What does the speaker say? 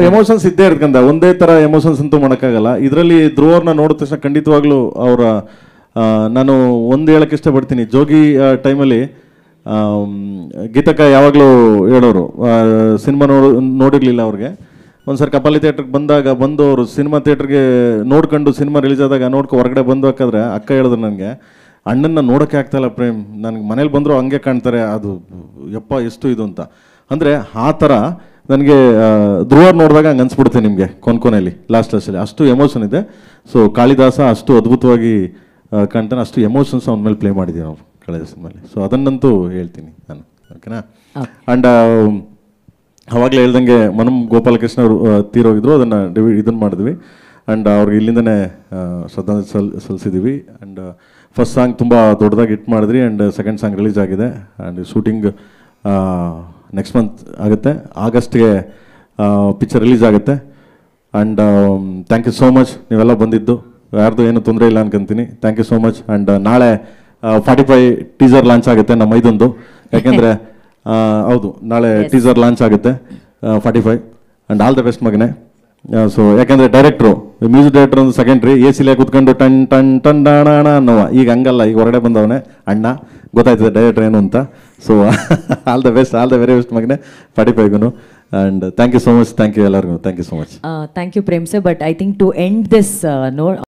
Emotions ಇದ್ದೇ ಇರ್ಕಂದ, ಒಂದೇ ಥರ ಎಮೋಷನ್ಸ್ ಅಂತೂ ಮಾಡೋಕ್ಕಾಗಲ್ಲ. ಇದರಲ್ಲಿ ಧ್ರುವವ್ರನ್ನ ನೋಡಿದ ತಕ್ಷಣ ಖಂಡಿತವಾಗ್ಲೂ ಅವರ ನಾನು ಒಂದು ಹೇಳಕ್ಕೆ ಇಷ್ಟಪಡ್ತೀನಿ. ಜೋಗಿ ಟೈಮಲ್ಲಿ ಗೀತಕ್ಕ ಯಾವಾಗಲೂ ಹೇಳೋರು, ಸಿನಿಮಾ ನೋಡಿರಲಿಲ್ಲ ಅವ್ರಿಗೆ. ಒಂದ್ಸರಿ ಕಪಾಲಿ ಥಿಯೇಟ್ರಿಗೆ ಬಂದು ಅವರು ಸಿನಿಮಾ ಥಿಯೇಟ್ರಿಗೆ ನೋಡ್ಕೊಂಡು ಸಿನಿಮಾ ರಿಲೀಸ್ ಆದಾಗ ಹೊರಗಡೆ ಬಂದು ಅಕ್ಕ ಹೇಳಿದ್ರು ನನಗೆ, ಅಣ್ಣನ ನೋಡೋಕ್ಕೆ ಆಗ್ತಾಯಿಲ್ಲ ಪ್ರೇಮ್, ನನಗೆ ಮನೇಲಿ ಬಂದರೂ ಹಂಗೆ ಕಾಣ್ತಾರೆ, ಅದು ಯಪ್ಪ ಎಷ್ಟು ಇದು ಅಂತ. ಅಂದರೆ ಆ ಥರ ನನಗೆ ಧ್ರುವರ್ ನೋಡಿದಾಗ ಹಂಗೆ ಅನ್ಸ್ಬಿಡುತ್ತೆ ನಿಮಗೆ ಕೊನೆಯಲ್ಲಿ ಲಾಸ್ಟಲ್ಲಿ ಅಷ್ಟು ಎಮೋಷನ್ ಇದೆ. ಸೊ ಕಾಳಿದಾಸ ಅಷ್ಟು ಅದ್ಭುತವಾಗಿ ಕಾಣ್ತಾನೆ, ಅಷ್ಟು ಎಮೋಷನ್ಸ್ ಅವನ ಮೇಲೆ ಪ್ಲೇ ಮಾಡಿದ್ದೀವಿ ನಾವು ಕಳೆದ ಸಿನಿಮಾಲಿ. ಸೊ ಅದನ್ನಂತೂ ಹೇಳ್ತೀನಿ ನಾನು, ಓಕೆನಾ. ಆ್ಯಂಡ್ ಅವಾಗಲೇ ಹೇಳ್ದಂಗೆ ಮನಂ ಗೋಪಾಲಕೃಷ್ಣ ಅವರು ತೀರೋಗಿದ್ರು, ಇದನ್ನು ಮಾಡಿದ್ವಿ. ಆ್ಯಂಡ್ ಅವ್ರಿಗೆ ಇಲ್ಲಿಂದನೇ ಶ್ರದ್ಧಾಂಜಲಿ ಸಲ್ಲಿಸಿದ್ದೀವಿ. ಆ್ಯಂಡ್ ಫಸ್ಟ್ ಸಾಂಗ್ ತುಂಬ ದೊಡ್ಡದಾಗಿ ಹಿಟ್ ಮಾಡಿದ್ರಿ. ಆ್ಯಂಡ್ ಸೆಕೆಂಡ್ ಸಾಂಗ್ ರಿಲೀಸ್ ಆಗಿದೆ. ಆ್ಯಂಡ್ ಶೂಟಿಂಗ್ ನೆಕ್ಸ್ಟ್ ಮಂತ್ ಆಗುತ್ತೆ, ಆಗಸ್ಟ್ಗೆ ಪಿಕ್ಚರ್ ರಿಲೀಸ್ ಆಗುತ್ತೆ. And thank you so much, ನೀವೆಲ್ಲ ಬಂದಿದ್ದು, ಯಾರ್ದು ಏನು ತೊಂದರೆ ಇಲ್ಲ ಅನ್ಕೊಂತೀನಿ. Thank you so much. And ನಾಳೆ 45 ಟೀಸರ್ ಲಾಂಚ್ ಆಗುತ್ತೆ ನಮ್ಮ ಇದೊಂದು, ಯಾಕೆಂದರೆ ಹೌದು ನಾಳೆ ಟೀಸರ್ ಲಾಂಚ್ ಆಗುತ್ತೆ 45. ಆ್ಯಂಡ್ ಆಲ್ ದ ಬೆಸ್ಟ್ ಮಗನೇ. ಸೊ ಯಾಕೆಂದರೆ ಡೈರೆಕ್ಟ್ರು, ಮ್ಯೂಸಿಕ್ ಡೈರೆಕ್ಟರ್ ಒಂದು ಸೆಕೆಂಡ್ರಿ ಎ ಸಿಲೇ ಕೂತ್ಕೊಂಡು ಟನ್ ಟನ್ ಟನ್ ಡಾಣ ಅನ್ನೋ, ಈಗ ಹಂಗಲ್ಲ, ಈಗ ಹೊರಗಡೆ ಬಂದವನೇ ಅಣ್ಣ, ಗೊತ್ತಾಯ್ತದೆ ಡೈರೆಕ್ಟರ್ ಏನು ಅಂತ. So all the best, all the very best ಮಗನೇ 45ಗೂ. And thank you so much, thank you ಎಲ್ಲರಿಗೂ, thank you so much. Thank you, Prem sir. But I think to end this note,